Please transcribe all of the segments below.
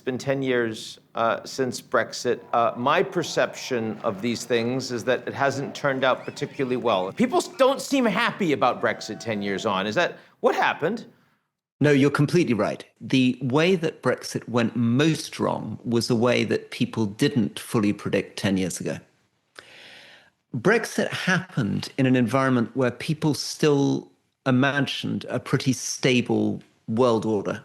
been 10 years since Brexit. My perception of these things is that it hasn't turned out particularly well. People don't seem happy about Brexit 10 years on. Is that what happened? No, you're completely right. The way that Brexit went most wrong was a way that people didn't fully predict 10 years ago. Brexit happened in an environment where people still imagined a pretty stable world order.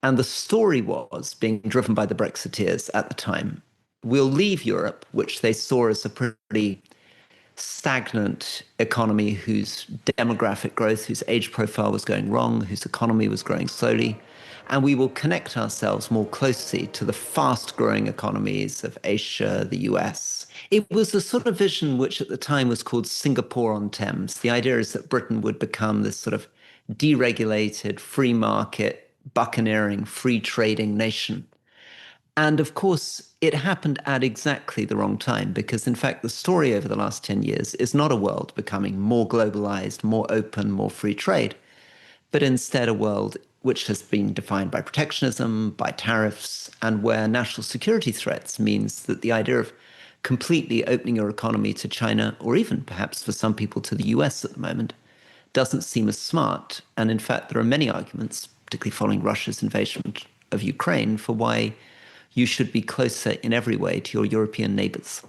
And the story was, being driven by the Brexiteers at the time, we'll leave Europe, which they saw as a pretty stagnant economy whose demographic growth, whose age profile was going wrong, whose economy was growing slowly. And we will connect ourselves more closely to the fast-growing economies of Asia, the US. It was the sort of vision which at the time was called Singapore-on-Thames. The idea is that Britain would become this sort of deregulated, free market, buccaneering, free trading nation. And of course, it happened at exactly the wrong time, because in fact, the story over the last 10 years is not a world becoming more globalized, more open, more free trade, but instead a world which has been defined by protectionism, by tariffs, and where national security threats means that the idea of completely opening your economy to China, or even perhaps for some people to the US at the moment, doesn't seem as smart. And in fact, there are many arguments, particularly following Russia's invasion of Ukraine, for why you should be closer in every way to your European neighbors.